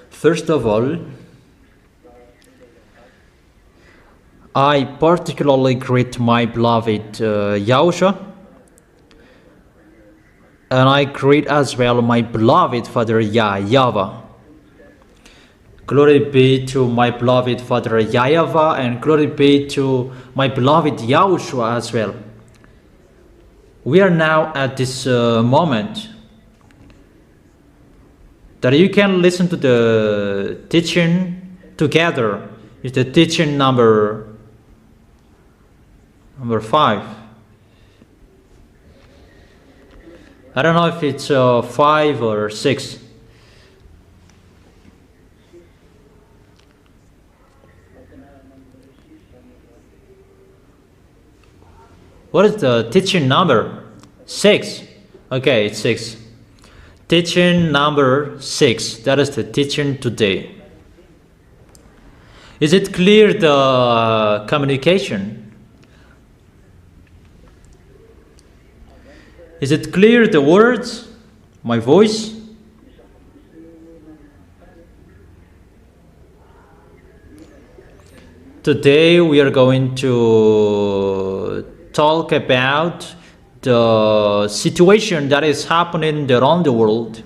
First of all, I particularly greet my beloved YAHOSHUAH, and I greet as well my beloved Father YAHVAH. Glory be to my beloved Father YAHVAH, and glory be to my beloved YAHOSHUAH as well. We are now at this moment that you can listen to the teaching together. It's the teaching number 5. I don't know if it's 5 or 6. What is the teaching number? 6. Okay, it's 6. Teaching number 6. That is the teaching today. Is it clear, the communication? Is it clear, the words? My voice? Today we are going to talk about the situation that is happening around the world.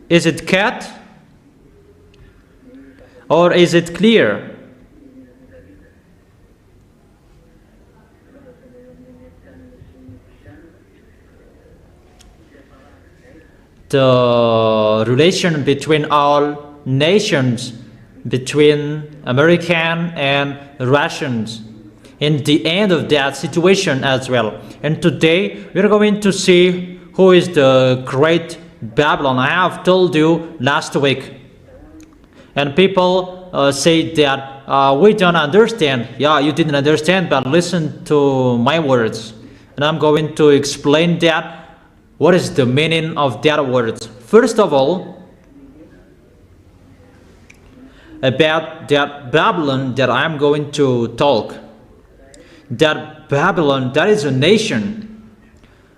Is it cut? Or is it clear? The relation between all nations, between American and Russians, in the end of that situation as well. And today we are going to see who is the great Babylon. I have told you last week, and people say that we don't understand. Yeah, you didn't understand, but listen to my words, and I'm going to explain that. What is the meaning of that words? First of all, about that Babylon that I'm going to talk. That Babylon, that is a nation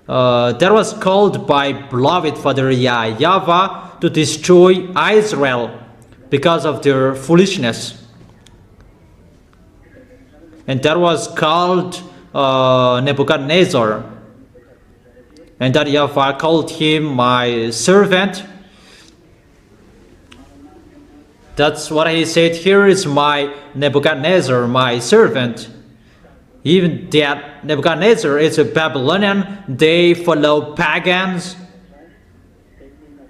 that was called by beloved Father YAHVAH to destroy Israel because of their foolishness. And that was called Nebuchadnezzar. And that YAHVAH called him my servant. That's what he said. Here is my Nebuchadnezzar, my servant. Even that Nebuchadnezzar is a Babylonian. They follow pagans.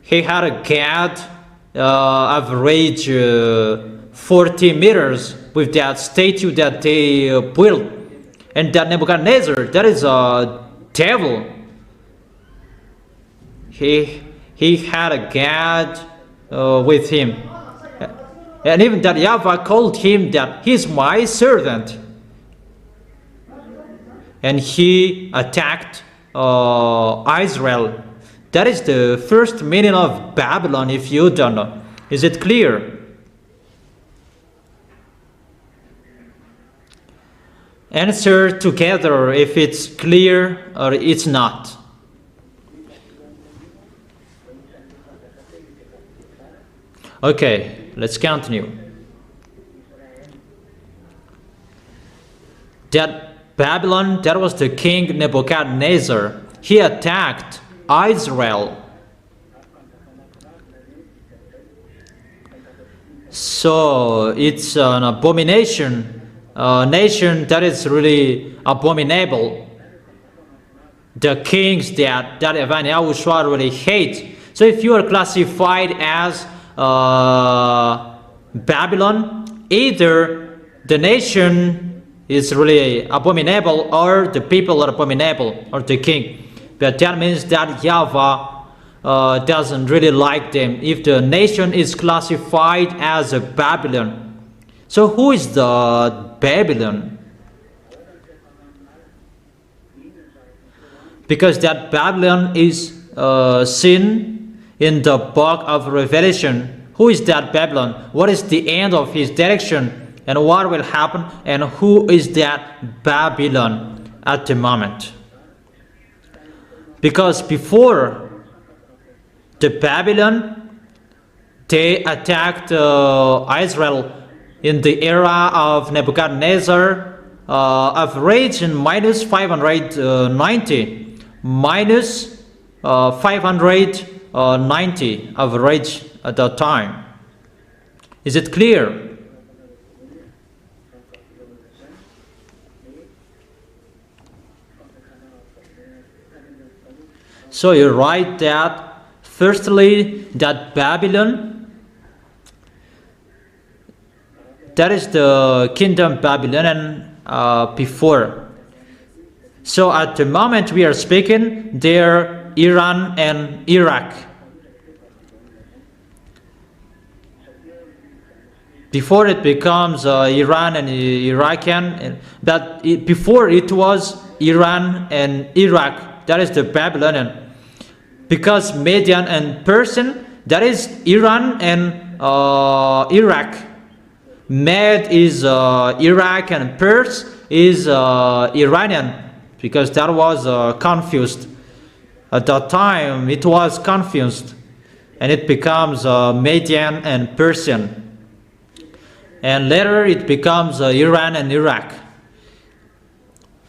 He had a god average 40 meters with that statue that they built. And that Nebuchadnezzar, that is a devil. He had a god with him. And even that YAHVAH called him that he's my servant. And he attacked Israel. That is the first meaning of Babylon, if you don't know. Is it clear? Answer together if it's clear or it's not. Okay, let's continue. That Babylon, that was the king Nebuchadnezzar. He attacked Israel. So it's an abomination, a nation that is really abominable. The kings that YAHOSHUAH really hates. So if you are classified as Babylon, either the nation is really abominable or the people are abominable or the king. But that means that YAHVAH doesn't really like them if the nation is classified as a Babylon. So who is the Babylon? Because that Babylon is seen in the book of Revelation. Who is that Babylon? What is the end of his direction? and what will happen, and who is that Babylon at the moment. Because before the Babylon, they attacked Israel in the era of Nebuchadnezzar, average in minus 590, minus 590 average at that time. Is it clear? So you write that, firstly, that Babylon, that is the kingdom Babylon before. So at the moment we are speaking, they're Iran and Iraq. Before it becomes Iran and Iraqian, but before it was Iran and Iraq, that is the Babylonian. Because Median and Persian, that is Iran and Iraq. Med is Iraq and Pers is Iranian, because that was confused. At that time it was confused, and it becomes Median and Persian. And later it becomes Iran and Iraq.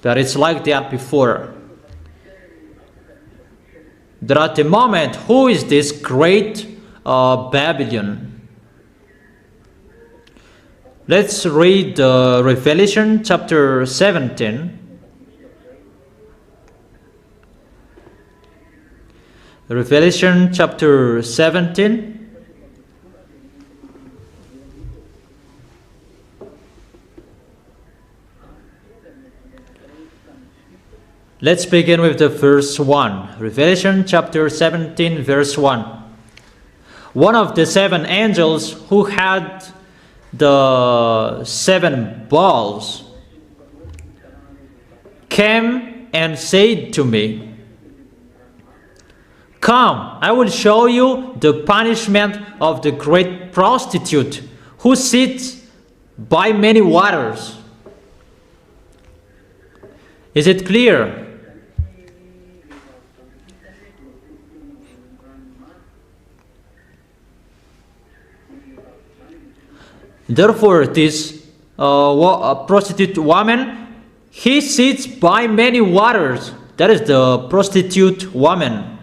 But it's like that before. That at the moment, who is this great Babylon? Let's read Revelation chapter 17. Revelation chapter 17. Let's begin with the verse 1. Revelation chapter 17, verse 1. One of the seven angels who had the seven bowls came and said to me, "Come, I will show you the punishment of the great prostitute who sits by many waters." Is it clear? Therefore, this prostitute woman, he sits by many waters. That is the prostitute woman.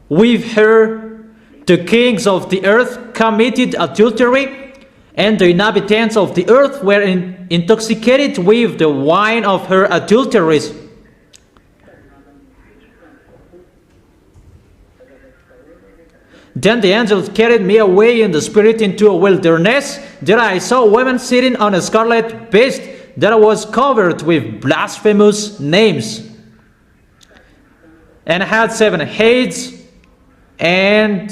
With her, the kings of the earth committed adultery, and the inhabitants of the earth were intoxicated with the wine of her adulteries. Then the angels carried me away in the spirit into a wilderness. There I saw women sitting on a scarlet beast that was covered with blasphemous names, and had 7 heads and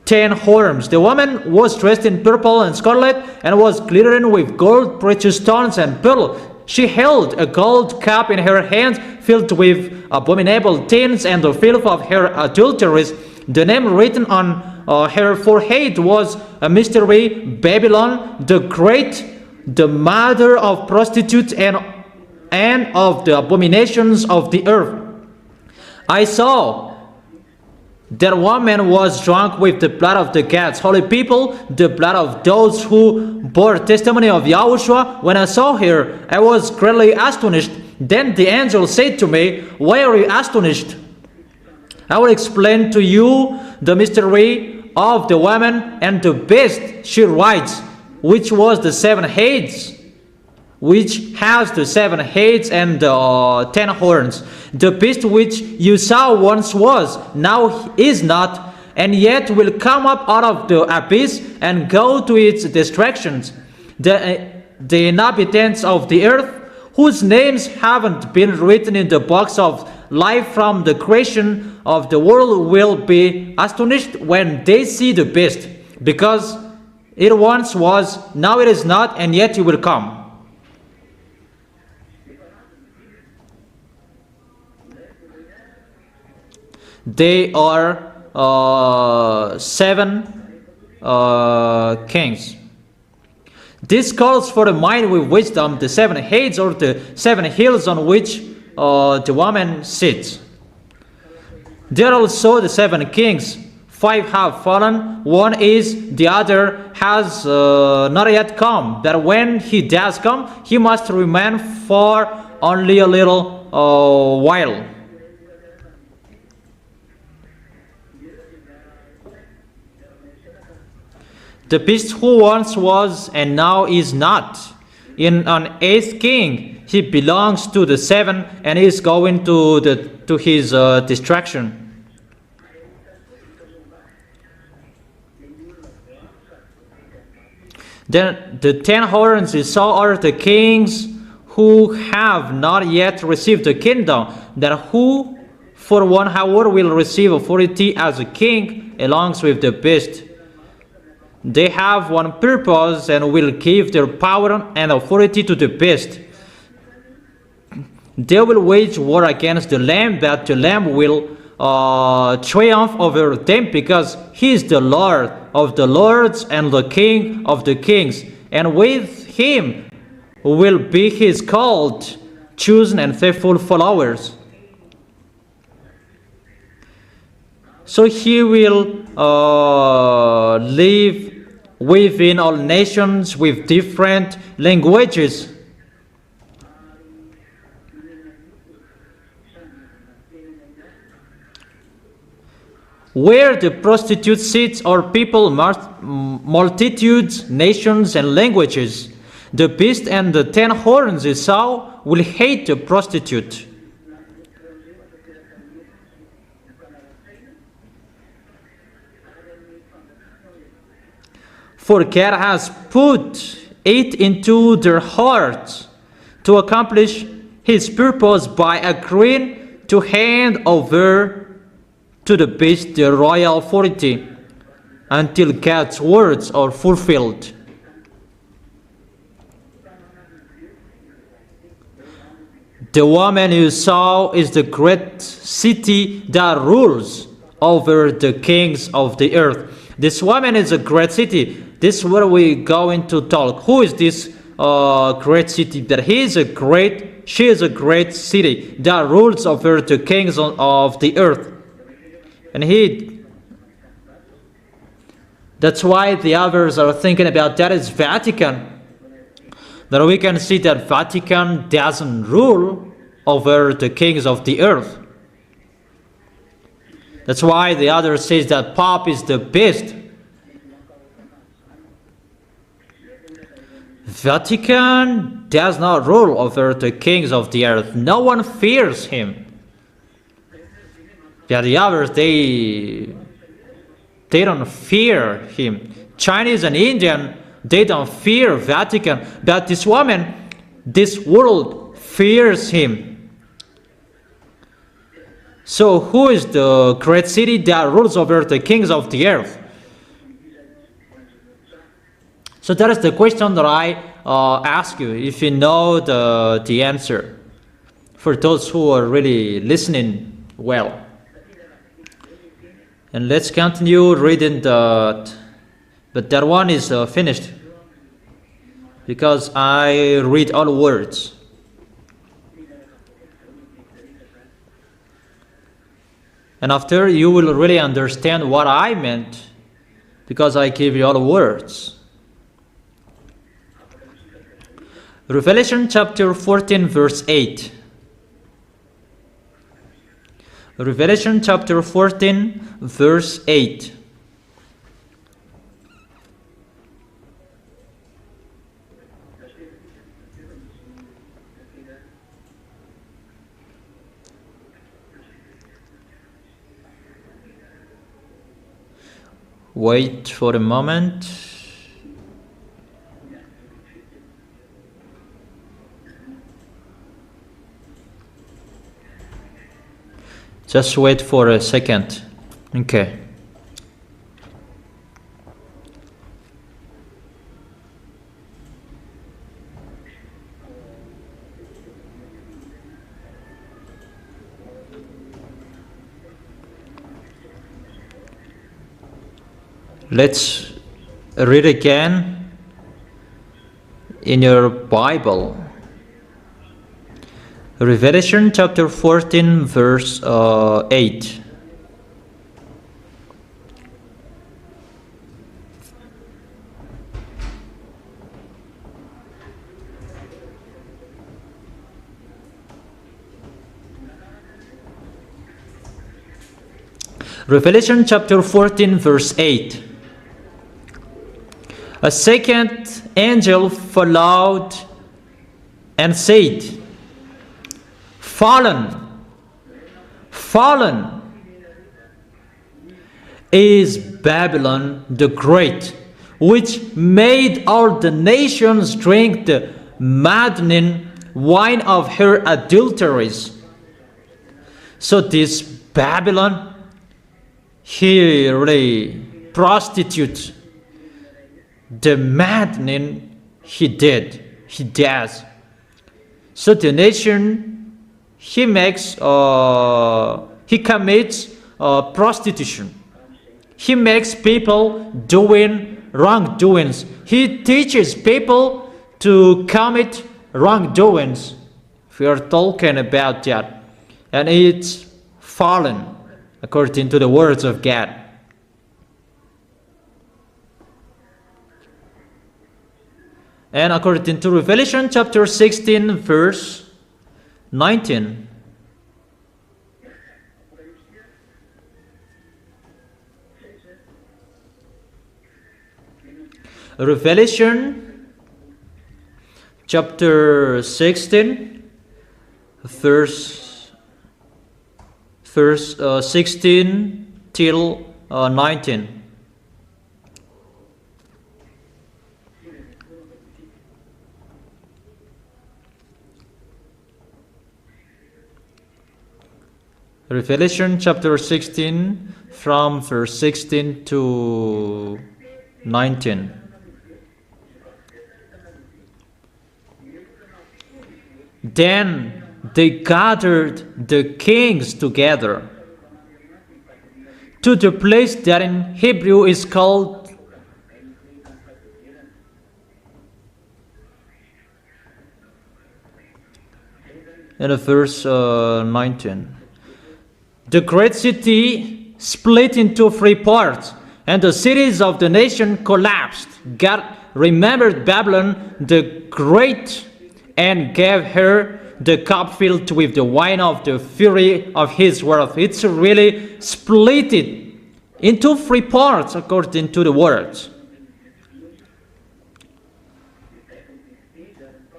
10 horns. The woman was dressed in purple and scarlet, and was glittering with gold, precious stones, and pearl. She held a gold cup in her hand, filled with abominable things and the filth of her adulteries. The name written on her forehead was a mystery, Babylon the Great, the mother of prostitutes and of the abominations of the earth. I saw that woman was drunk with the blood of the God's holy people, the blood of those who bore testimony of YAHOSHUAH. When I saw her, I was greatly astonished. Then the angel said to me, "Why are you astonished? I will explain to you the mystery of the woman and the beast she rides, which was the 7 heads, which has the 7 heads and 10 horns. The beast which you saw once was, now is not, and yet will come up out of the abyss and go to its destructions. The inhabitants of the earth, whose names haven't been written in the books of life from the creation of the world, will be astonished when they see the beast, because it once was, now it is not, and yet it will come." They are seven kings. This calls for a mind with wisdom, the seven heads or the seven hills on which the woman sits. There are also the seven kings. 5 have fallen, one is, the other has not yet come. That when he does come, he must remain for only a little while. The beast who once was and now is not. In an 8th king, he belongs to the 7 and is going to his destruction. Then the 10 horns you saw are the kings who have not yet received the kingdom, then who for 1 hour will receive authority as a king along with the beast. They have one purpose and will give their power and authority to the beast. They will wage war against the Lamb, but the Lamb will triumph over them, because he is the Lord of the lords and the King of the kings, and with him will be his called, chosen and faithful followers. So he will live within all nations with different languages. Where the prostitute sits are people, multitudes, nations, and languages. The beast and the 10 horns you saw will hate the prostitute. For God has put it into their hearts to accomplish his purpose by agreeing to hand over to the beast the royal authority until God's words are fulfilled. The woman you saw is the great city that rules over the kings of the earth. This woman is a great city. This is where we going to talk. Who is this great city? That she is a great city that rules over the kings of the earth. And that's why the others are thinking about that is Vatican. That we can see that Vatican doesn't rule over the kings of the earth. That's why the other says that Pope is the beast. Vatican does not rule over the kings of the earth. No one fears him. Yeah, the others, they don't fear him. Chinese and Indian, they don't fear Vatican. But this woman, this world fears him. So who is the great city that rules over the kings of the earth? So that is the question that I ask you, if you know the answer, for those who are really listening well. And let's continue reading but that one is finished, because I read all words. And after, you will really understand what I meant, because I give you all words. Revelation chapter 14 verse 8. Revelation chapter 14 verse 8. Wait for a moment. Just wait for a second. Okay. Let's read again in your Bible. Revelation chapter 14 verse 8. Revelation chapter 14 verse 8. A second angel followed and said, Fallen, fallen is Babylon the Great, which made all the nations drink the maddening wine of her adulteries. So this Babylon, he really prostitute, the maddening he does. So the nation, he commits prostitution. He makes people doing wrongdoings. He teaches people to commit wrongdoings. We are talking about that. And it's fallen, according to the words of God. And according to Revelation chapter 16 verse 19. Revelation chapter 16 verse 16 till 19. Revelation chapter 16 from verse 16 to 19. Then they gathered the kings together to the place that in Hebrew is called in verse 19. The great city split into 3 parts, and the cities of the nation collapsed. God remembered Babylon the Great and gave her the cup filled with the wine of the fury of his wrath. It's really split it into 3 parts according to the words.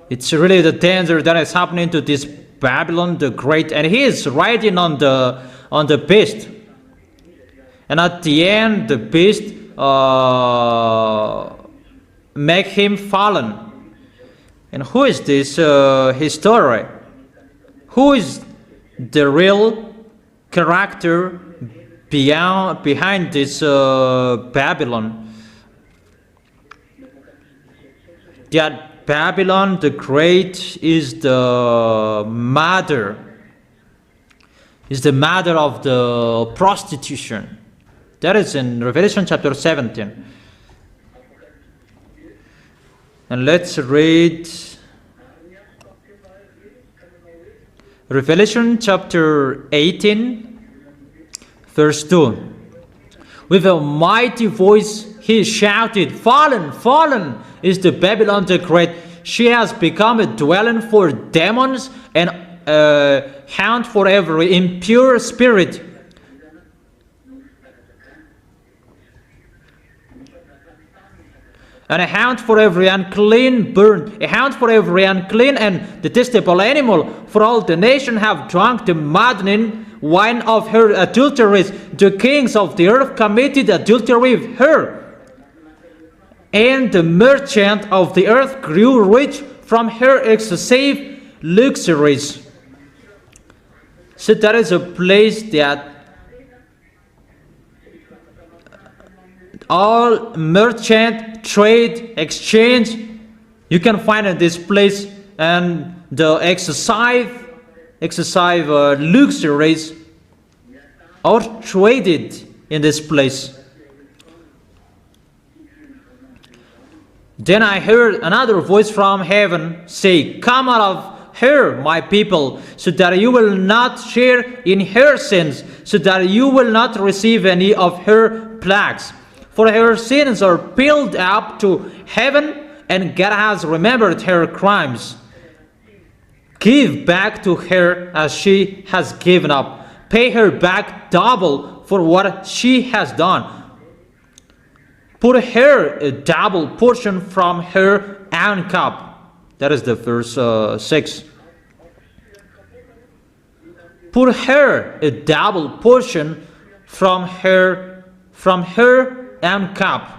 It's really the danger that is happening to this Babylon the Great, and he is riding on the beast. And at the end, the beast make him fallen. And who is this story? Who is the real character behind this Babylon? That Babylon the Great is the mother of the prostitution. That is in Revelation chapter 17. And let's read Revelation chapter 18, verse 2. With a mighty voice he shouted, Fallen, fallen is the Babylon the Great. She has become a dwelling for demons and a haunt for every impure spirit. And a haunt for every unclean bird, a haunt for every unclean and detestable animal, for all the nation have drunk the maddening wine of her adulteries. The kings of the earth committed adultery with her, and the merchant of the earth grew rich from her excessive luxuries. So that is a place that all merchant, trade, exchange, you can find in this place, and the excessive luxuries are traded in this place. Then I heard another voice from heaven say, "Come out of her, my people, so that you will not share in her sins, so that you will not receive any of her plagues. For her sins are piled up to heaven, and God has remembered her crimes. Give back to her as she has given up. Pay her back double for what she has done. Put her a double portion from her own cup." That is the verse 6. Put her a double portion from her own cup.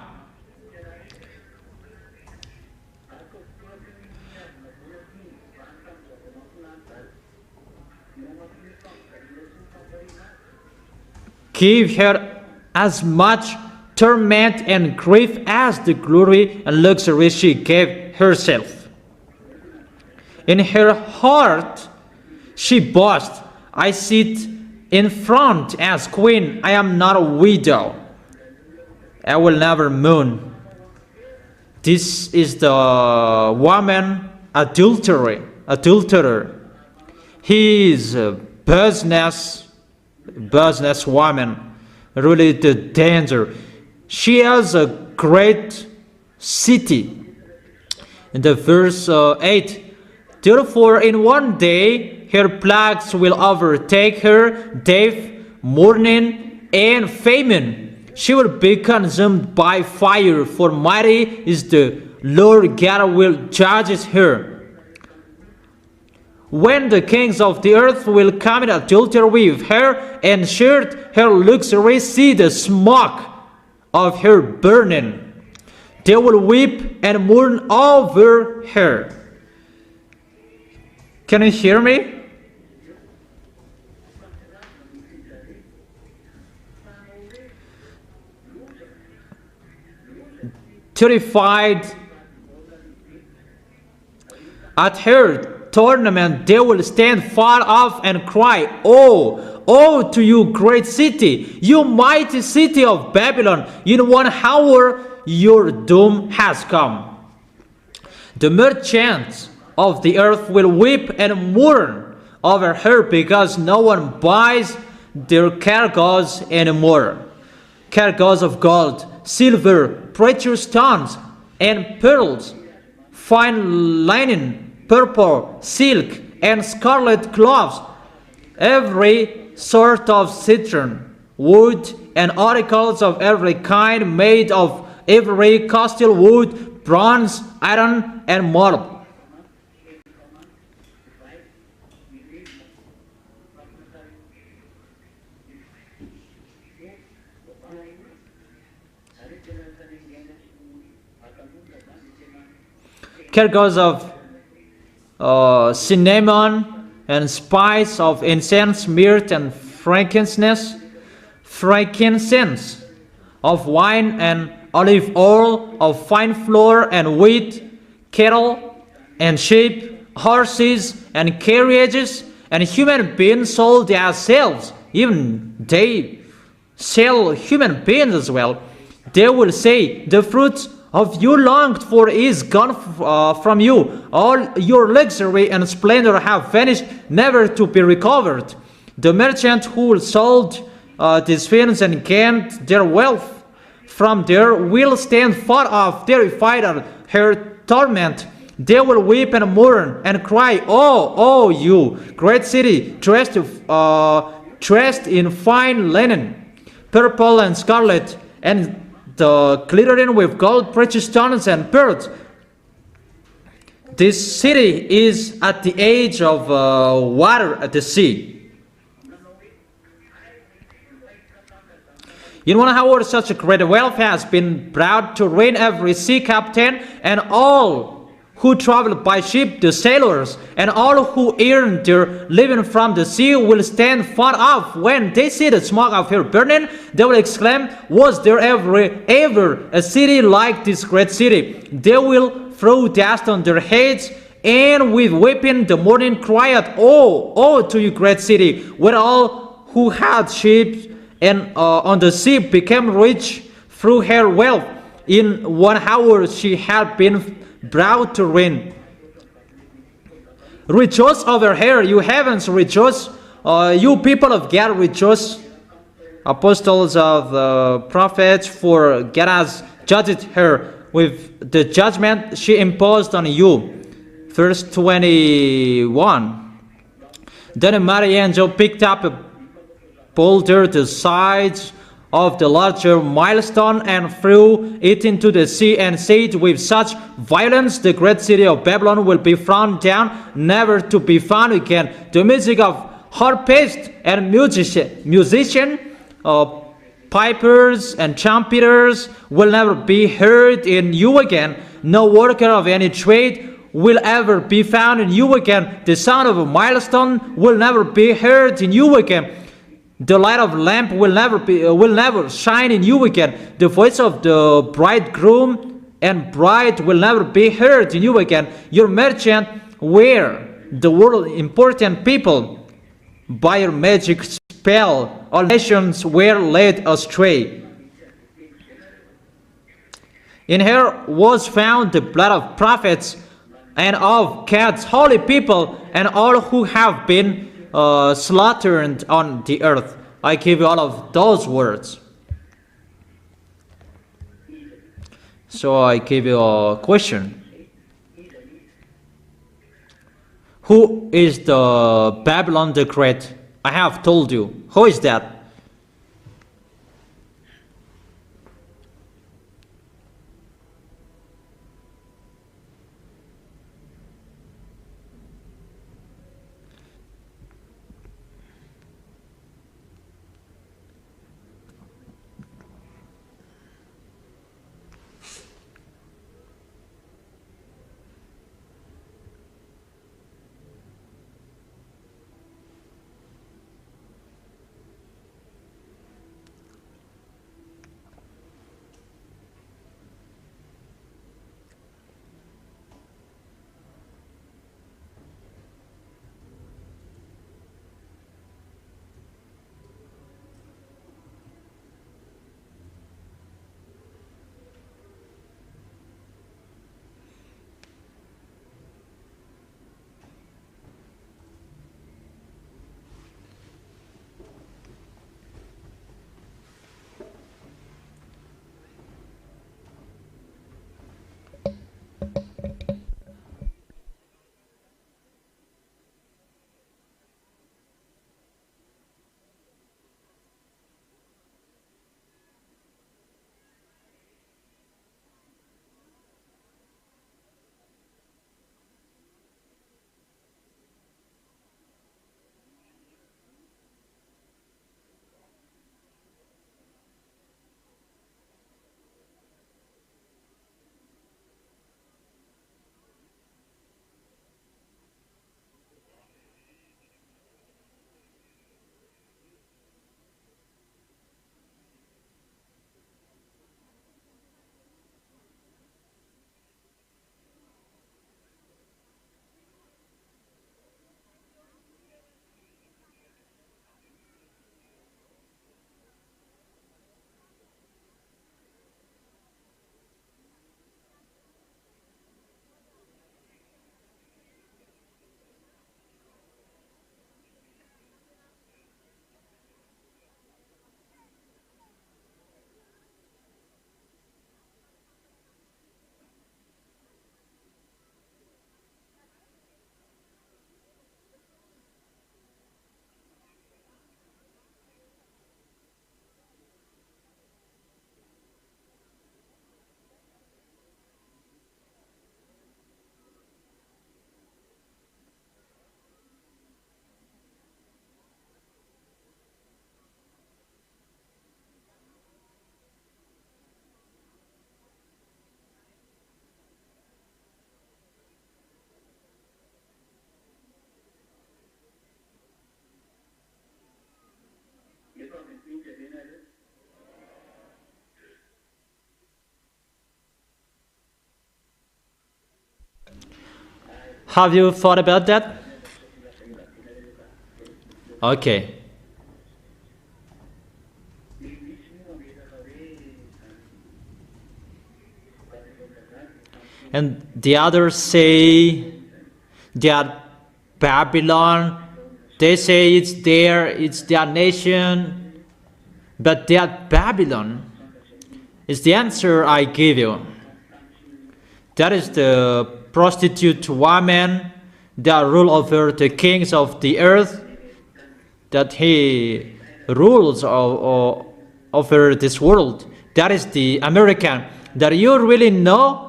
Give her as much torment and grief as the glory and luxury she gave herself. In her heart she boasts, "I sit in front as queen. I am not a widow. I will never mourn." This is the woman adulterer. He is a business woman, really the danger. She has a great city. In the verse 8, "Therefore in one day her plagues will overtake her, death, mourning, and famine. She will be consumed by fire, for mighty is the Lord God will judge her. When the kings of the earth will commit adultery with her and share her luxury, see the smoke of her burning. They will weep and mourn over her." Can you hear me? Terrified at her tournament, they will stand far off and cry, "Oh, oh to you, great city, you mighty city of Babylon! In 1 hour your doom has come." The merchants of the earth will weep and mourn over her, because no one buys their cargoes anymore. Cargoes of gold, silver, precious stones, and pearls, fine linen, purple, silk, and scarlet cloths, every sort of citron, wood, and articles of every kind made of every costly wood, bronze, iron, and marble. Cargoes of cinnamon and spice, of incense, myrrh, and frankincense, of wine and olive oil, of fine flour and wheat, cattle and sheep, horses and carriages, and human beings sold as slaves. Even they sell human beings as well. They will say, "The fruit of you longed for is gone from you. All your luxury and splendor have vanished, never to be recovered." The merchant who sold these things and gained their wealth from there will stand far off, terrified at her torment. They will weep and mourn and cry, "Oh, oh, you great city, dressed in fine linen, purple and scarlet, and glittering with gold, precious stones, and pearls. This city is at the edge of water at the sea." In 1 hour, such a great wealth has been brought to ruin every sea captain and all who travel by ship, the sailors, and all who earn their living from the sea will stand far off. When they see the smoke of her burning, they will exclaim, "Was there ever a city like this great city?" They will throw dust on their heads, and with weeping the mourning cry out, "Oh, oh to you, great city, where all who had ships and on the sea became rich through her wealth." in 1 hour she had been brought to ruin. Rejoice over her, you heavens, rejoice. You people of God, rejoice. Apostles of the prophets, for God has judged her with the judgment she imposed on you. Verse 21. Then a mighty angel picked up a boulder the size of the larger milestone and threw it into the sea, and said with such violence, the great city of Babylon will be thrown down, never to be found again. The music of harpists and musicians, pipers and trumpeters will never be heard in you again. No worker of any trade will ever be found in you again. The sound of a milestone will never be heard in you again. The light of lamp will never shine in you again. The voice of the bridegroom and bride will never be heard in you again. Your merchant were the world important people. By your magic spell, all nations were led astray. In her was found the blood of prophets and of God's holy people, and all who have been slaughtered on the earth. I give you all of those words. So I give you a question. Who is the Babylon the Great? I have told you. Who is that? Have you thought about that? Okay. and the others say that Babylon, they say it's their nation, but that Babylon is the answer I give you. That is the prostitute woman that rule over the kings of the earth, that he rules over this world. That is the American. That you really know,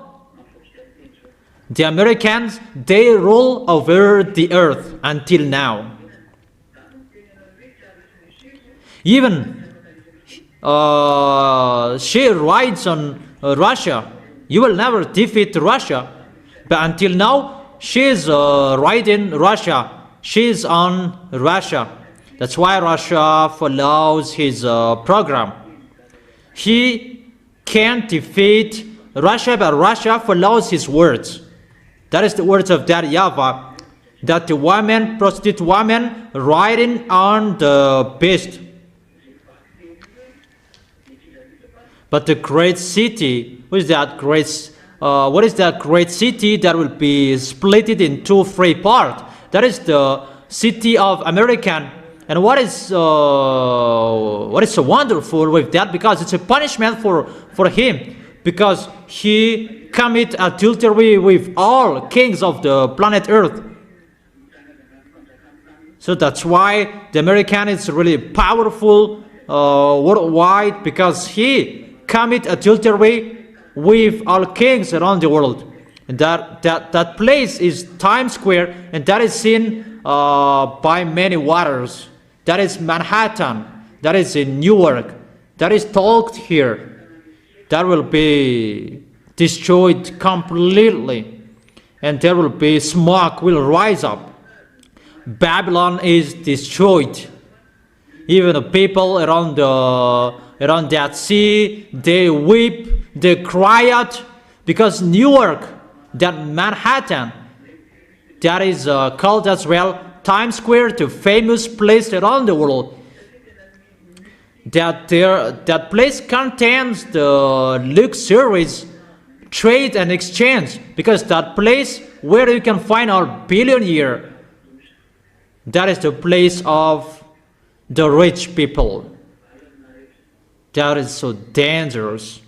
the Americans, they rule over the earth until now. Even she rides on Russia. You will never defeat Russia. But until now, she is riding Russia. She is on Russia. That's why Russia follows his program. He can't defeat Russia, but Russia follows his words. That is the words of that YAHVAH, that the woman, prostitute woman, riding on the beast. But the great city, what is that great city that will be split into three parts? That is the city of American. And what is so wonderful with that? Because it's a punishment for him, because he commit adultery with all kings of the planet Earth. So that's why the American is really powerful worldwide, because he commit adultery with all kings around the world. And that place is Times Square, and that is seen by many waters. That is Manhattan. That is in Newark. That is talked here. That will be destroyed completely, and there will be smoke will rise up. Babylon is destroyed. Even the people around that sea, they weep, they cry out, because Newark, that Manhattan, that is called as well Times Square, the famous place around the world. That place contains the luxuries, trade and exchange, because that place where you can find our billionaire, that is the place of the rich people. That is so dangerous.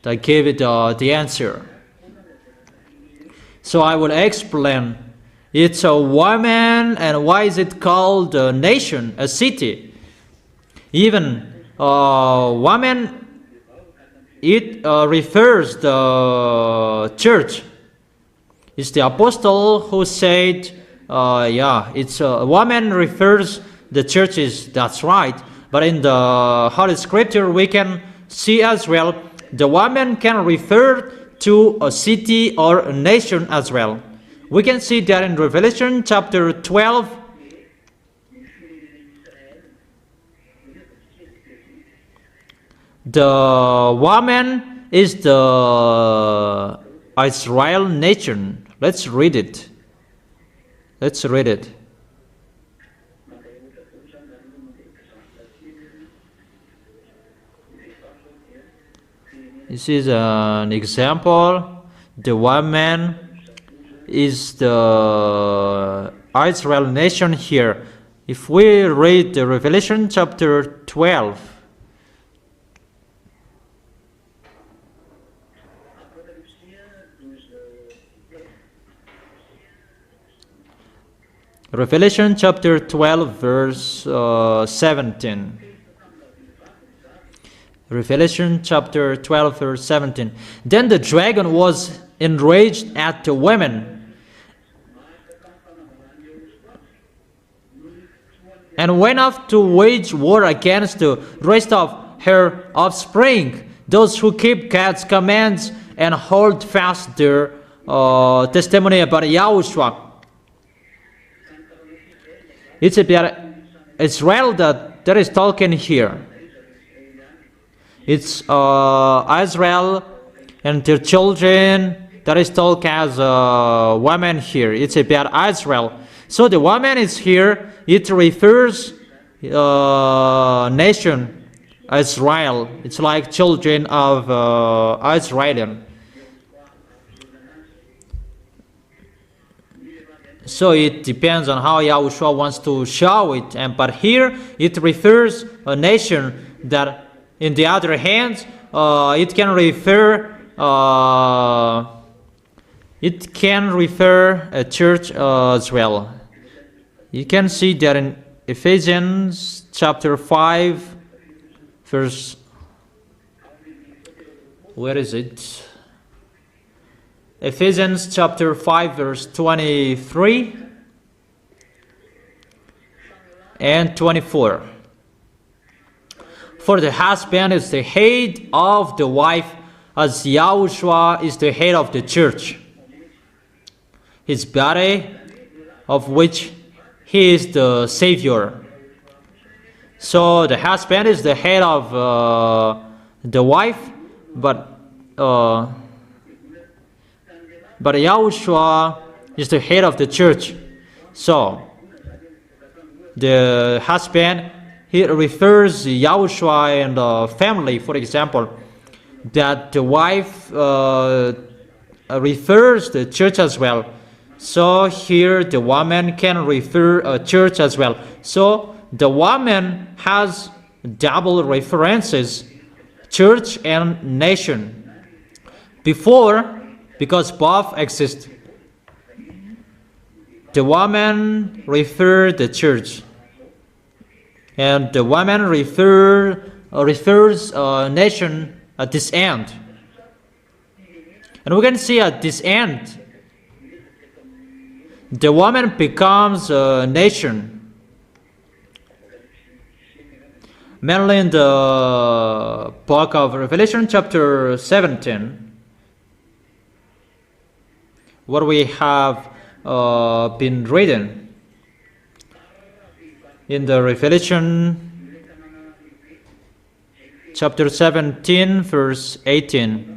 I gave it the answer. So I will explain. It's a woman, and why is it called a nation, a city? Even woman, it refers the church. It's the apostle who said, it's a woman refers the churches. That's right. But in the Holy Scripture, we can see as well, the woman can refer to a city or a nation as well. We can see that in Revelation chapter 12. The woman is the Israel nation. Let's read it. Let's read it. This is an example. The woman is the Israel nation here. If we read the Revelation chapter 12, Revelation chapter 12 verse 17. Revelation chapter 12 verse 17. Then the dragon was enraged at the women and went off to wage war against the rest of her offspring, those who keep God's commands and hold fast their testimony about YAHOSHUAH. It's about Israel that is talking here. It's Israel and their children that is talked as women here. It's about Israel. So the woman is here. It refers nation Israel. It's like children of Israel. So it depends on how Yahushua wants to show it. But here it refers a nation that, in the other hand, it can refer a church as well. You can see that in Ephesians chapter 5, verse, where is it? Ephesians chapter 5, verse 23 and 24. For the husband is the head of the wife, as YAHOSHUAH is the head of the church, his body, of which he is the Savior. So the husband is the head of the wife, but YAHOSHUAH is the head of the church. So the husband, he refers YAHOSHUAH and the family, for example, that the wife refers the church as well. So here the woman can refer a church as well. So the woman has double references, church and nation. Before, because both exist, the woman referred the church, and the woman refers a nation at this end. And we can see at this end, the woman becomes a nation. Mainly in the book of Revelation chapter 17, what we have been reading. In the Revelation chapter 17, verse 18.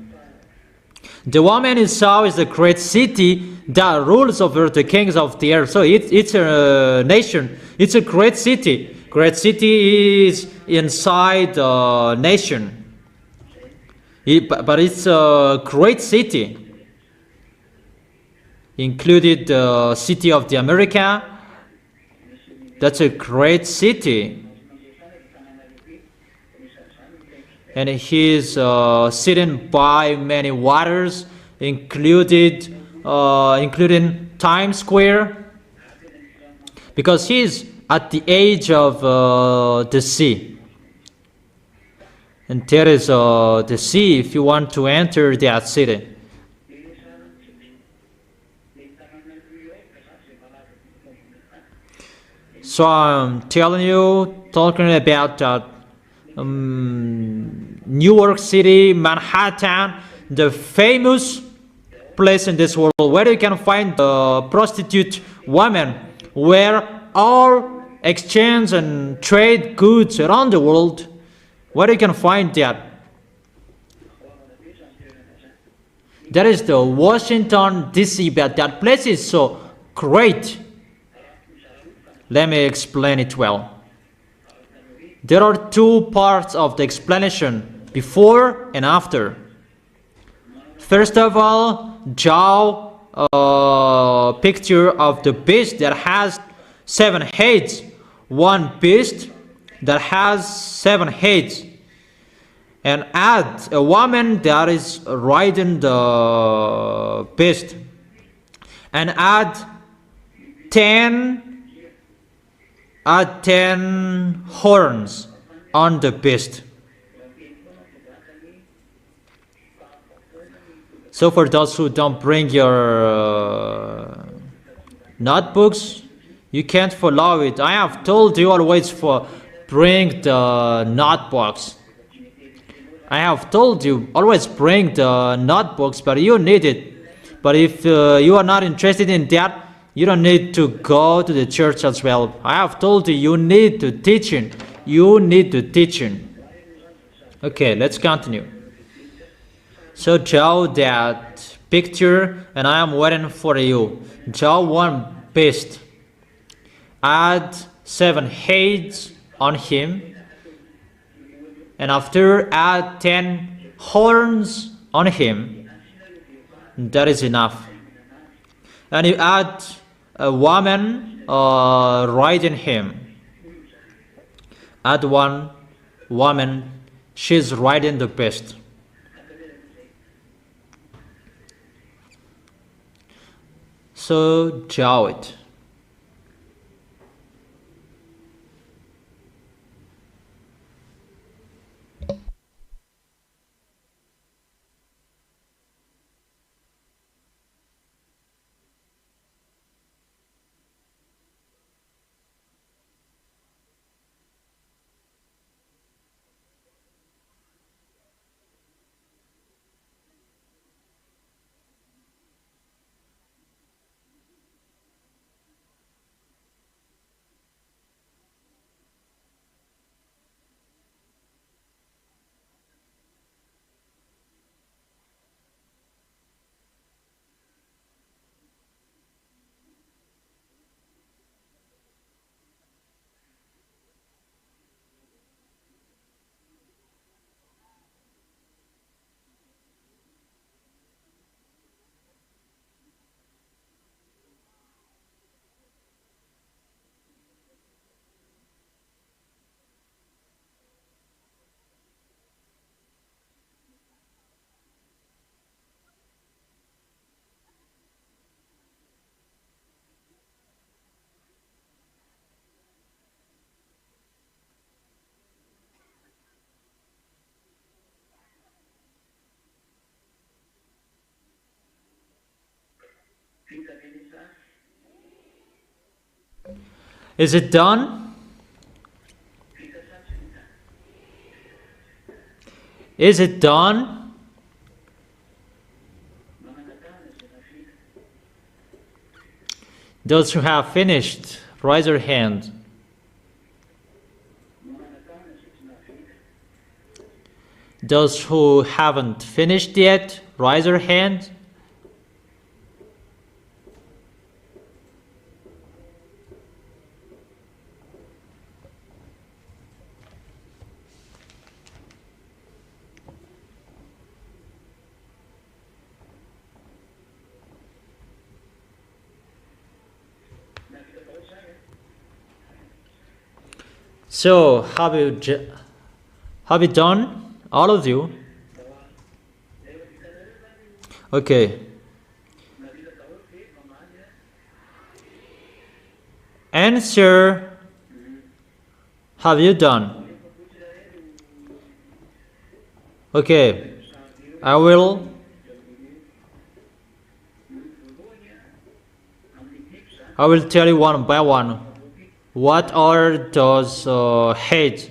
The woman in saw is the great city that rules over the kings of the earth. So it's a nation. It's a great city. Great city is inside the nation. But it's a great city. Included the city of the America. That's a great city. And he is sitting by many waters, including Times Square, because he is at the edge of the sea. And there is the sea if you want to enter that city. So I'm telling you, talking about that. New York City, Manhattan, the famous place in this world where you can find the prostitute women, where all exchange and trade goods around the world, where you can find that. That is the Washington, D.C., but that place is so great. Let me explain it well. There are two parts of the explanation, before and after. First of all, draw a picture of the beast that has 7 heads. One beast that has 7 heads. And add a woman that is riding the beast. And add 10 horns on the beast. So for those who don't bring your notebooks, you can't follow it. I have told you always bring the notebooks. I have told you always bring the notebooks, but you need it. But if you are not interested in that, you don't need to go to the church as well. I have told you, you need to teaching. You need to teaching. Okay, let's continue. So draw that picture, and I am waiting for you. Draw one beast. Add 7 heads on him. And after, add 10 horns on him. That is enough. And you add a woman riding him. At one woman, she's riding the best. So draw it. Is it done? Is it done? Those who have finished, raise your hand. Those who haven't finished yet, raise your hand. So, have you done, all of you? Okay. Answer, have you done? Okay, I will tell you one by one. What are those heads?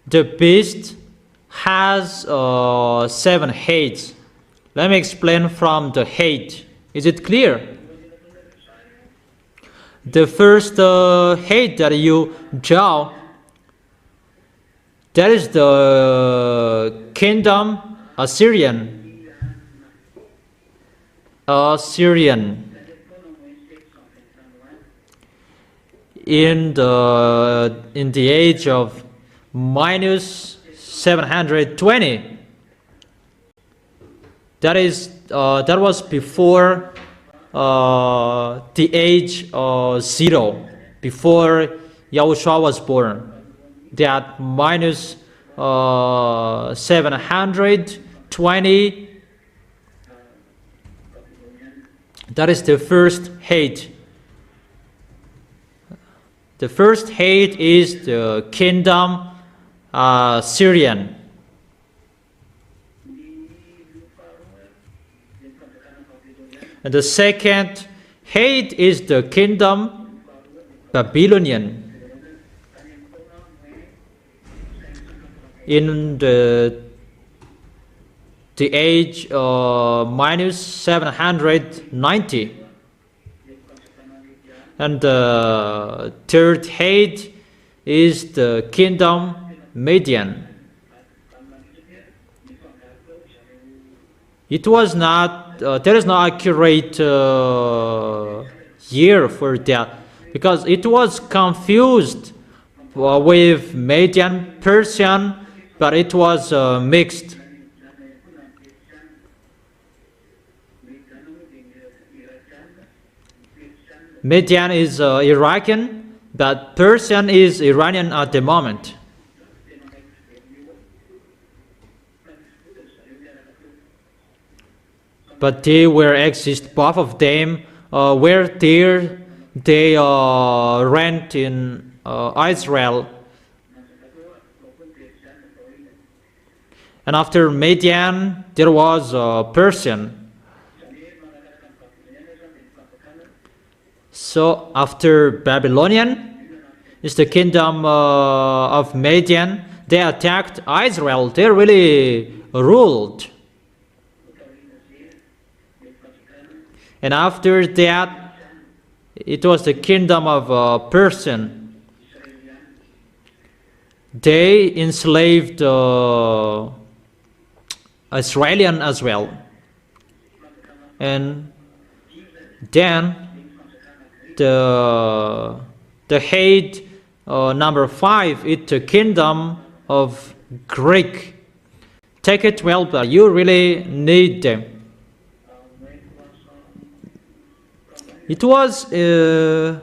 The beast has 7 heads. Let me explain from the head. Is it clear? The first head that you draw, that is the kingdom Assyrian. In the age of minus 720. That was before the age 0, before YAHOSHUAH was born. That minus 720, that is the first head. The first head is the kingdom Syrian. And the second head is the kingdom Babylonian. In the age minus 790. And the third head is the kingdom Median. It was not, there is no accurate year for that, because it was confused with Median Persian, but it was mixed. Median is Iraqi, but Persian is Iranian at the moment. But they were exist, both of them were there. They rent in Israel. And after Median, there was Persian. So after Babylonian is the kingdom of Median. They attacked Israel. They really ruled. And after that, it was the kingdom of Persian. They enslaved Israelian as well. And then the head number 5 is the kingdom of Greek. Take it well, but you really need them. It was in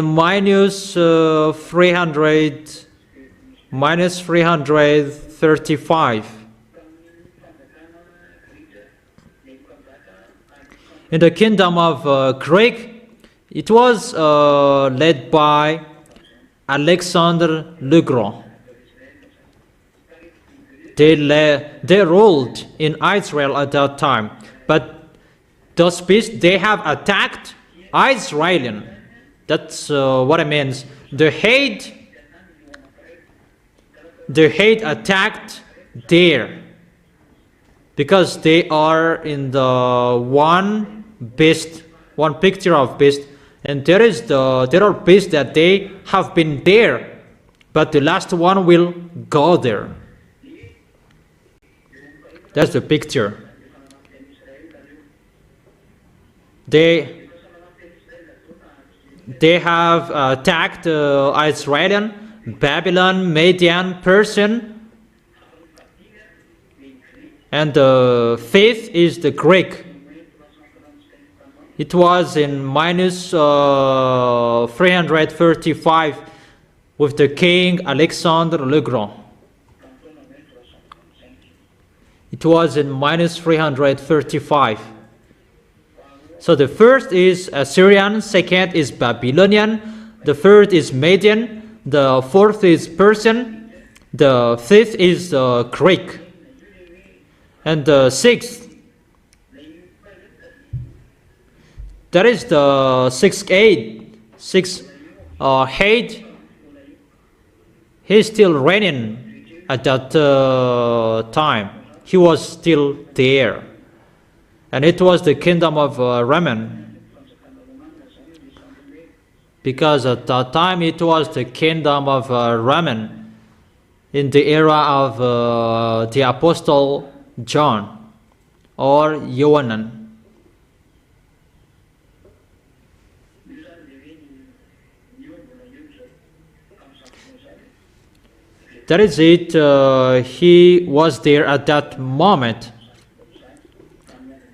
minus 335. In the kingdom of Greek, it was led by Alexander the Great. They ruled in Israel at that time, but those beasts, they have attacked Israelian. That's what it means. The hate attacked there because they are in the one picture of beast, and there are beasts that they have been there, but the last one will go there. That's the picture. They have attacked Israelian, Babylon, Median, Persian, and the fifth is the Greek. It was in minus 335 with the king Alexander the Great. It was in minus 335. So the first is Assyrian, second is Babylonian, the third is Median, the fourth is Persian, the fifth is Greek, and the sixth, that is the sixth head. He's still reigning at that time. He was still there. And it was the kingdom of Raman. Because at that time it was the kingdom of Raman in the era of the Apostle John or Yohanan. That is it. He was there at that moment.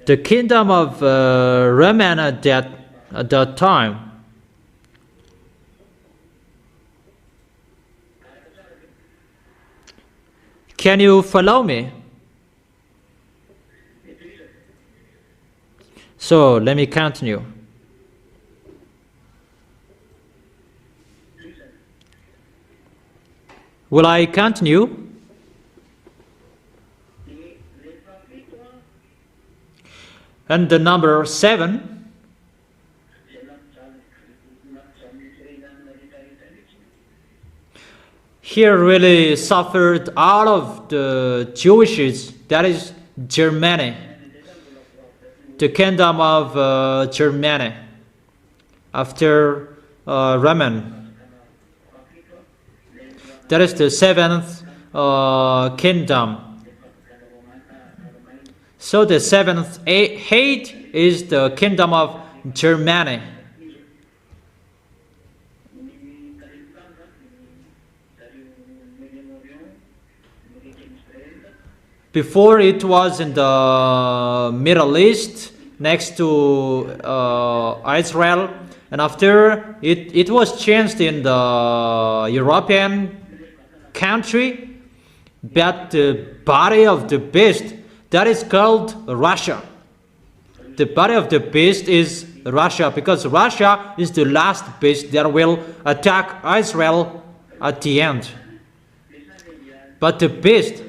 The kingdom of Raman at that time. Can you follow me? So let me continue. Will I continue? And the number 7. Here really suffered all of the Jewishes, that is Germany, the kingdom of Germany after Raman. That is the seventh kingdom. So the seventh head is the kingdom of Germany. Before it was in the Middle East, next to Israel, and after it was changed in the European country, but the body of the beast, that is called Russia. The body of the beast is Russia, because Russia is the last beast that will attack Israel at the end. But the beast,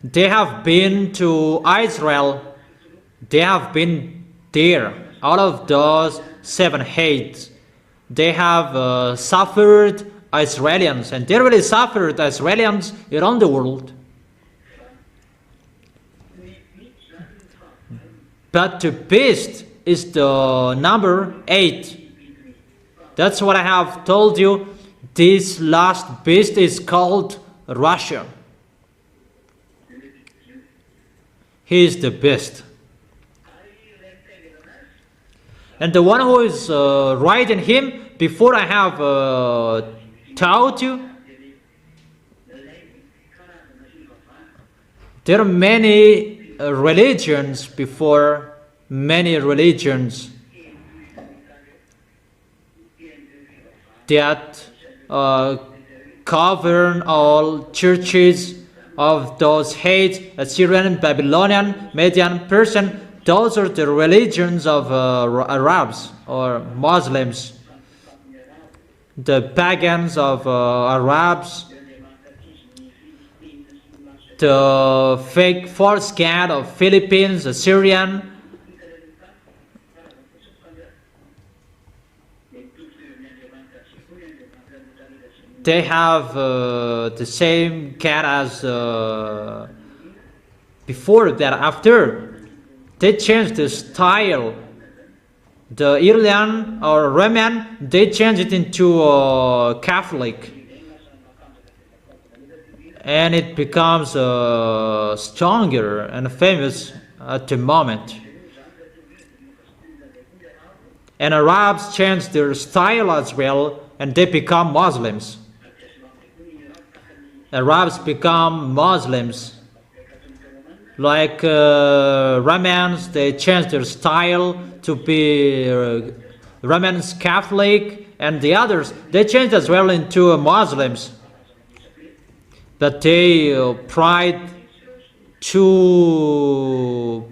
they have been to Israel, they have been there. Out of those 7 hates, they have suffered Israelis, and they really suffered Israelis around the world. But the beast is the number 8. That's what I have told you. This last beast is called Russia. He is the beast. And the one who is riding him, before I have taught you, there are many religions before, many religions that govern all churches of those hate, Assyrian, Babylonian, Median, Persian. Those are the religions of Arabs or Muslims, the pagans of Arabs, the fake false god of Philippines, Assyrian. They have the same cat as before that. After they changed the style, the Iranian or Roman, they changed it into Catholic, and it becomes stronger and famous at the moment. And Arabs changed their style as well, and they become Muslims. Arabs become Muslims. Like Romans, they changed their style to be Romans Catholic, and the others, they changed as well into Muslims. But they tried to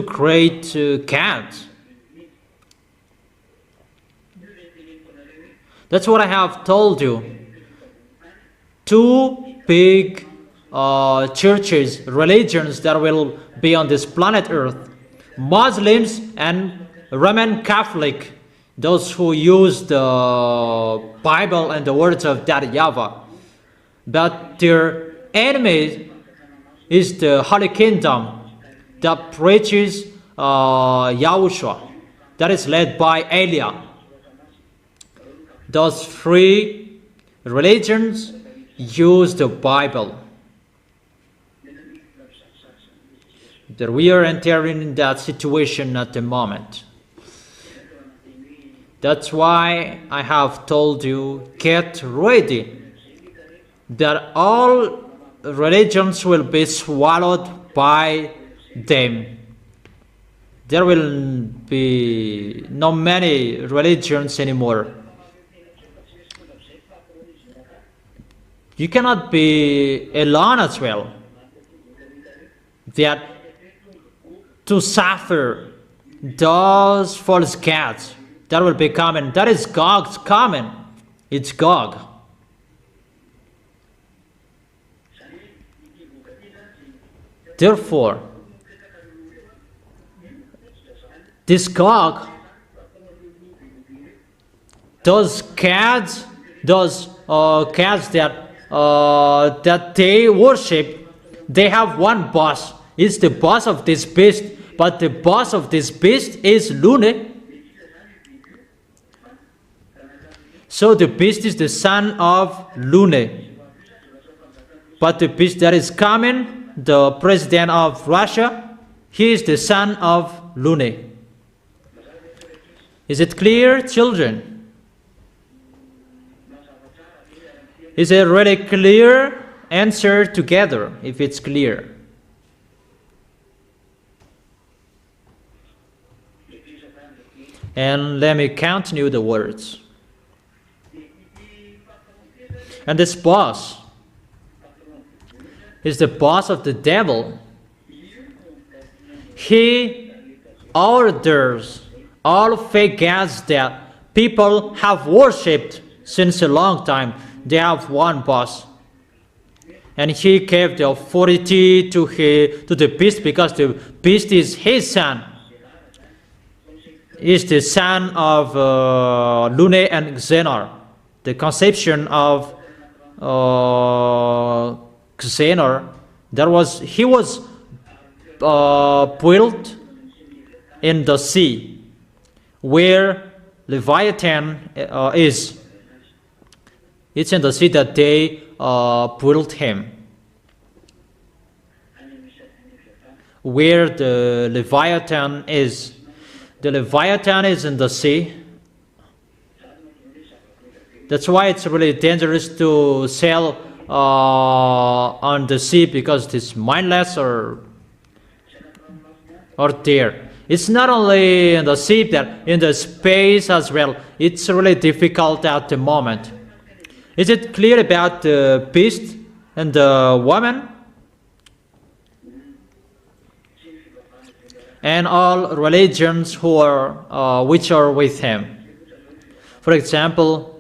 create cats. That's what I have told you. 2 big churches, religions that will be on this planet Earth: Muslims and Roman Catholic, those who use the Bible and the words of that YAHVAH. But their enemy is the Holy Kingdom that preaches YAHOSHUAH, that is led by Elia. Those 3 religions use the Bible. That we are entering in that situation at the moment. That's why I have told you, get ready, that all religions will be swallowed by them. There will be not many religions anymore. You cannot be alone as well. That to suffer those false gods that will be coming. That is Gog's coming. It's Gog. Therefore, this Gog, those cats that they worship, they have one boss. It's the boss of this beast, but the boss of this beast is Lune. So the beast is the son of Lune. But the beast that is coming, the president of Russia, he is the son of Lune. Is it clear, children? Is it really clear? Answer together if it's clear. And let me continue the words. And this boss is the boss of the devil. He orders all fake gods that people have worshipped since a long time. They have one boss. And he gave the authority to the beast because the beast is his son. He is the son of Lune and Xenor. The conception of Xenor, he was built in the sea where Leviathan is. It's in the sea that they built him. Where the Leviathan is. The Leviathan is in the sea. That's why it's really dangerous to sail on the sea, because it's mindless or there. It's not only in the sea, but in the space as well. It's really difficult at the moment. Is it clear about the beast and the woman? And all religions which are with him. For example,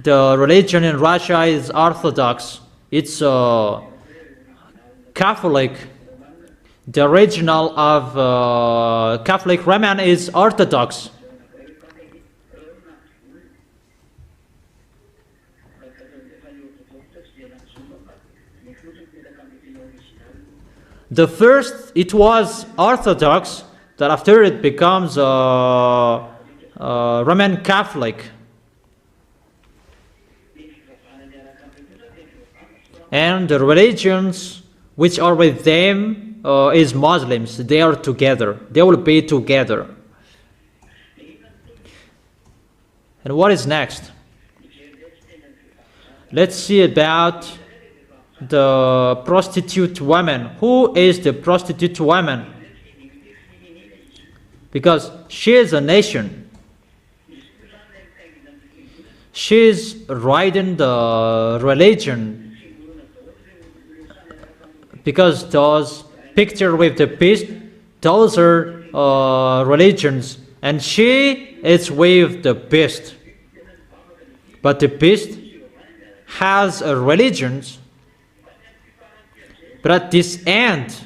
the religion in Russia is Orthodox. It's Catholic. The original of Catholic Roman is Orthodox. The first, it was Orthodox, that after it becomes Roman Catholic. And the religions which are with them is Muslims. They are together. They will be together. And what is next? Let's see about the prostitute woman. Who is the prostitute woman? Because she is a nation. She is riding the religion. Because those pictures with the beast, those are religions. And she is with the beast. But the beast has a religion. But at this end,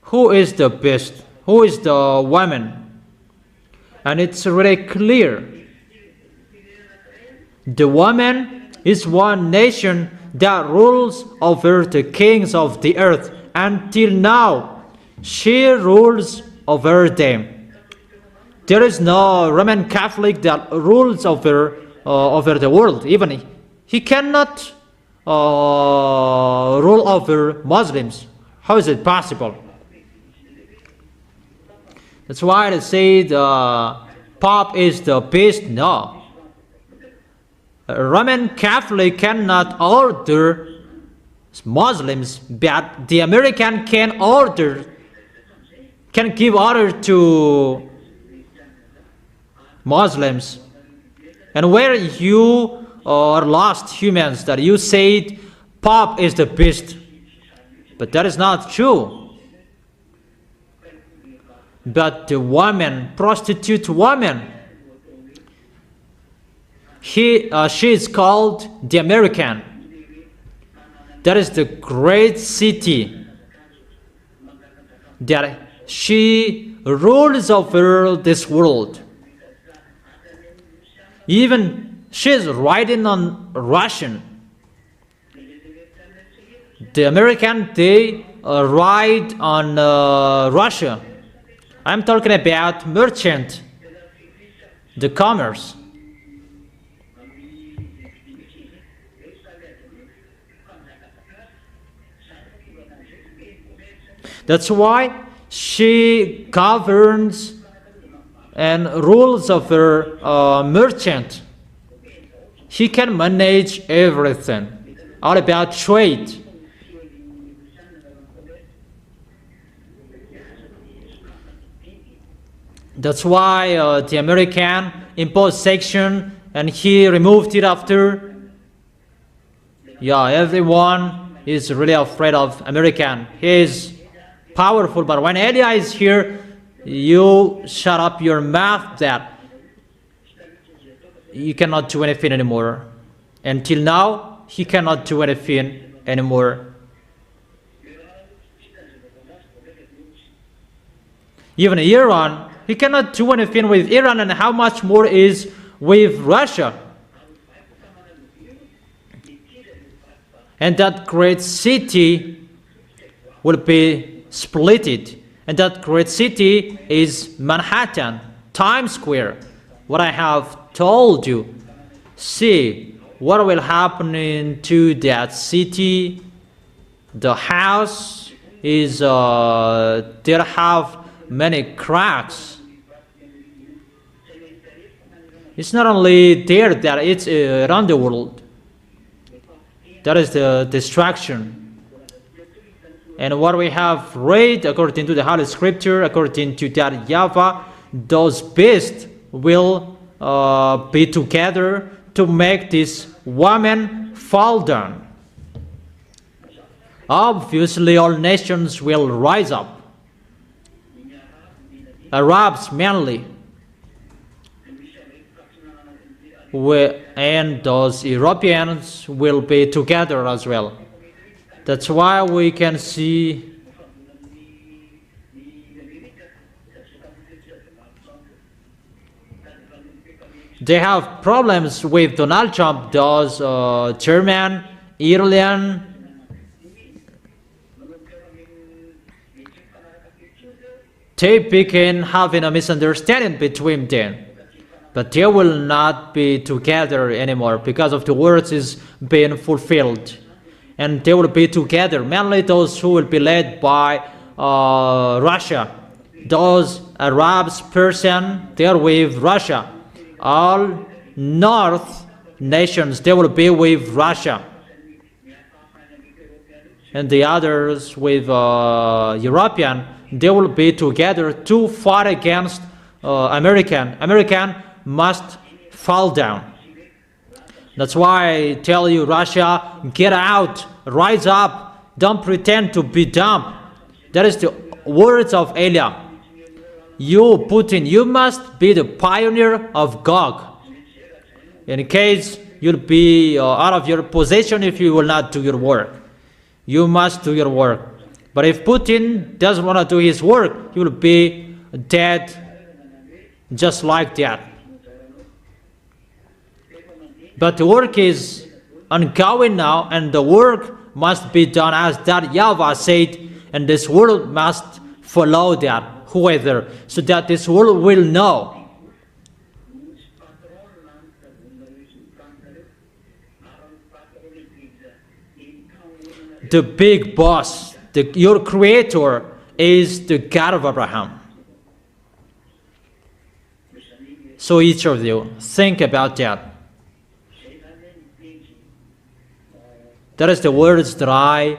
who is the beast? Who is the woman? And it's really clear. The woman is one nation that rules over the kings of the earth. Until now, she rules over them. There is no Roman Catholic that rules over the world. Even he cannot rule over Muslims. How is it possible? That's why they say the Pope is the beast. No. A Roman Catholic cannot order Muslims, but the American can give order to Muslims. And where you are lost humans, that you said Pope is the beast. But that is not true. But the woman, prostitute woman, she is called the American. That is the great city that she rules over this world. Even she is writing on Russian. The American, they write on Russia. I'm talking about merchant, the commerce. That's why she governs and rules over merchant. He can manage everything, all about trade. That's why the American imposed sanction and he removed it after. Yeah, everyone is really afraid of American. He is powerful, but when Elia is here, you shut up your mouth that you cannot do anything anymore. Until now, he cannot do anything anymore. Even Iran, he cannot do anything with Iran, and how much more is with Russia. And that great city will be splitted. And that great city is Manhattan, Times Square. What I have told you. See what will happen to that city. The house is there have many cracks. It's not only there, that it's around the world. That is the destruction. And what we have read according to the Holy Scripture, according to that YAHVAH, those beasts will be together to make this woman fall down. Obviously, all nations will rise up. Arabs mainly. And those Europeans will be together as well. That's why we can see they have problems with Donald Trump, those German, Italian, they begin having a misunderstanding between them. But they will not be together anymore because of the words is being fulfilled. And they will be together, mainly those who will be led by Russia. Those Arabs person, they are with Russia. All North nations, they will be with Russia. And the others with European, they will be together to fight against American. American must fall down. That's why I tell you, Russia, get out, rise up, don't pretend to be dumb. That is the words of Elia. You, Putin, you must be the pioneer of Gog. In case you'll be out of your position if you will not do your work. You must do your work. But if Putin doesn't want to do his work, he will be dead just like that. But the work is ongoing now, and the work must be done as that YAHVAH said, and this world must follow that, whoever, so that this world will know. The big boss, your creator, is the God of Abraham. So each of you, think about that. That is the words that I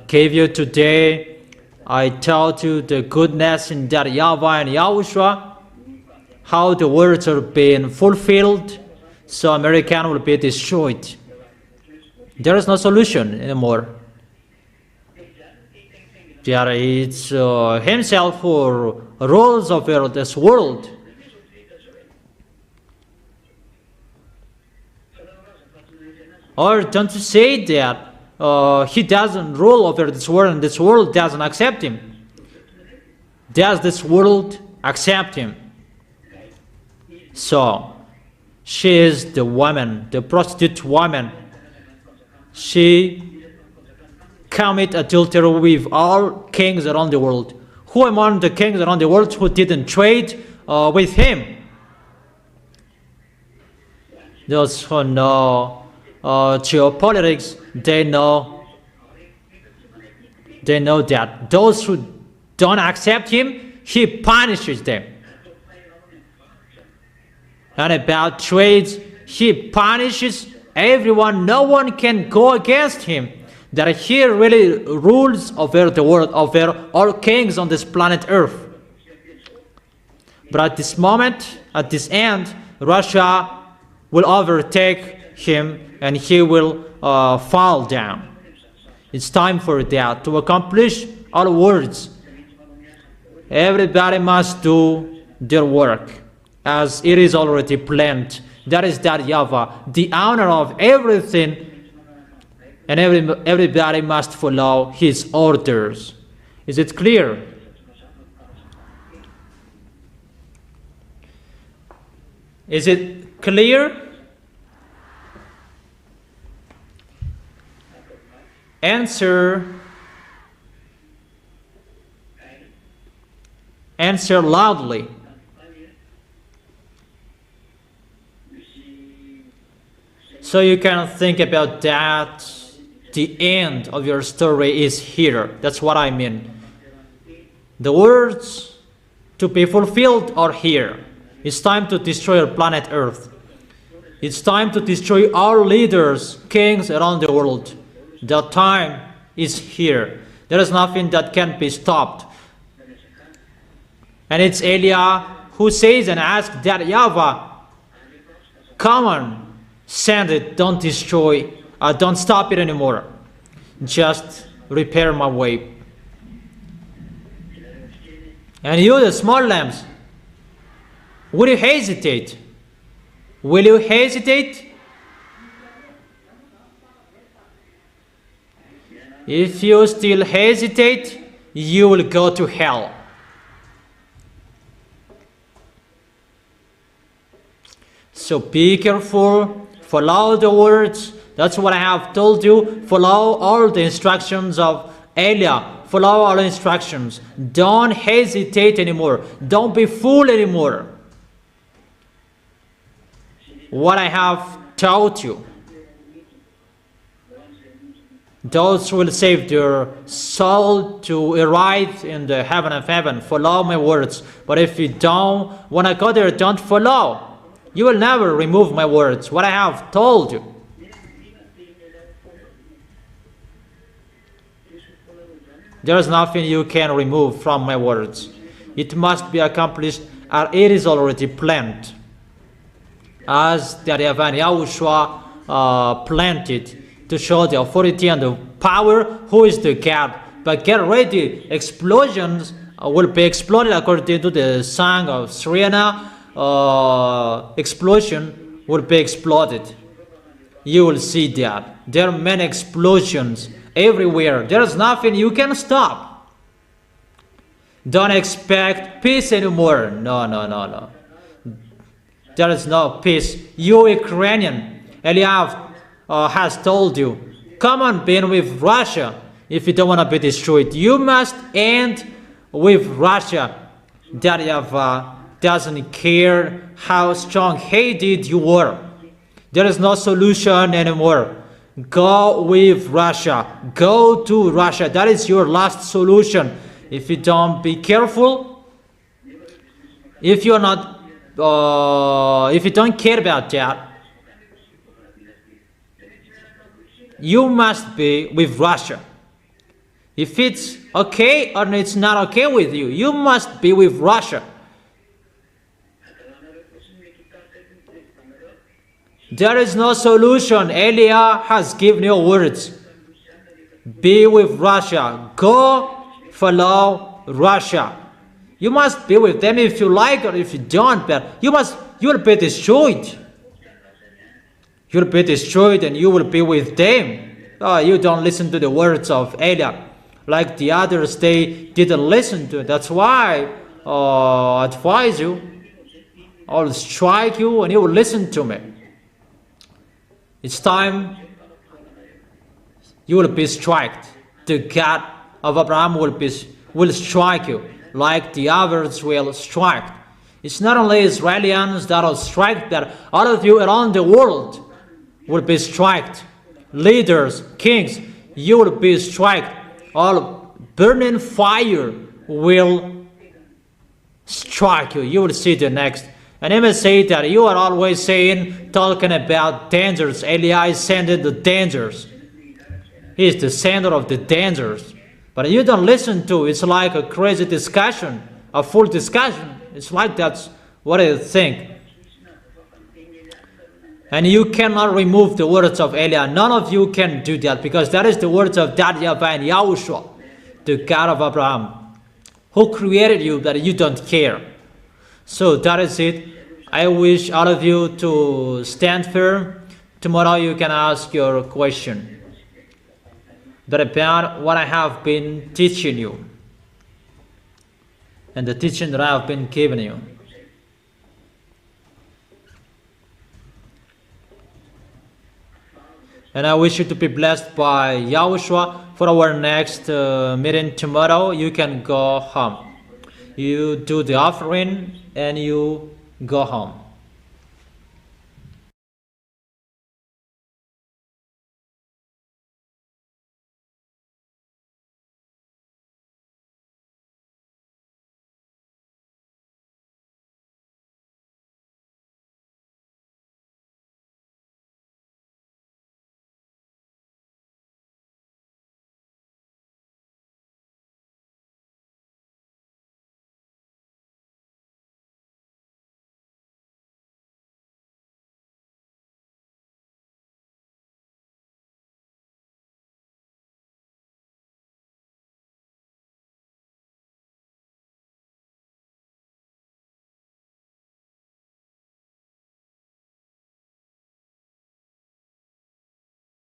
gave you today. I told you the goodness in that YAHVAH and YAHOSHUAH, how the words are being fulfilled, so American will be destroyed. There is no solution anymore. There is himself who rules over this world. Or don't you say that he doesn't rule over this world and this world doesn't accept him? Does this world accept him? So, she is the woman, the prostitute woman. She commit adultery with all kings around the world. Who among the kings around the world who didn't trade with him? Those who know geopolitics, they know that those who don't accept him, he punishes them. And about trades, he punishes everyone. No one can go against him. That he really rules over the world, over all kings on this planet Earth. But at this moment, at this end, Russia will overtake him and he will fall down. It's time for that. To accomplish our words, everybody must do their work as it is already planned. That is that YAHVAH, the owner of everything, and everybody must follow his orders. Is it clear? Is it clear? Answer loudly. So you can think about that. The end of your story is here. That's what I mean. The words to be fulfilled are here. It's time to destroy our planet Earth. It's time to destroy all leaders, kings around the world. The time is here. There is nothing that can be stopped. And it's Elia who says and asks that YAHVAH, come on, send it, don't destroy, don't stop it anymore. Just repair my way. And you, the small lambs, will you hesitate? Will you hesitate? If you still hesitate, you will go to hell. So be careful, follow the words. That's what I have told you. Follow all the instructions of Elia. Follow all instructions. Don't hesitate anymore. Don't be fooled anymore. What I have taught you, those will save their soul to arrive in the heaven of heaven. Follow my words. But if you don't want to go there, don't follow. You will never remove my words, what I have told you. There is nothing you can remove from my words. It must be accomplished, or it is already planned. As the YAHOSHUAH planned it, to show the authority and the power who is the God. But get ready, explosions will be exploded according to the song of Serena. Explosion will be exploded. You will see that. There are many explosions everywhere. There is nothing you can stop. Don't expect peace anymore. No. There is no peace. You Ukrainian, Eliav has told you, come on, be with Russia if you don't want to be destroyed. You must end with Russia. That YAHVAH doesn't care how strong-headed you are. There is no solution anymore. Go with Russia. Go to Russia. That is your last solution. If you don't be careful, if you're not, if you don't care about that, you must be with Russia. If it's okay or it's not okay with you, you must be with Russia. There is no solution. Elia has given you words. Be with Russia. Go follow Russia. You must be with them if you like or if you don't, but you will be destroyed. You'll be destroyed and you will be with them. You don't listen to the words of Elia. Like the others, they didn't listen to it. That's why I advise you. I'll strike you and you will listen to me. It's time you will be struck. The God of Abraham will strike you like the others will strike. It's not only Israelis that will strike, but all of you around the world will be struck. Leaders, kings, you will be struck. All burning fire will strike you. You will see the next. And I must say that you are always talking about dangers. Elia is sending the dangers. He is the sender of the dangers. But you don't listen to it. It's like a crazy discussion, a full discussion. It's like that's what I think. And you cannot remove the words of Eliah. None of you can do that, because that is the words of that YAHVAH and YAHOSHUAH, the God of Abraham, who created you, that you don't care. So that is it. I wish all of you to stand firm. Tomorrow you can ask your question. But about what I have been teaching you, and the teaching that I have been giving you. And I wish you to be blessed by YAHOSHUAH. For our next meeting tomorrow, you can go home. You do the offering and you go home.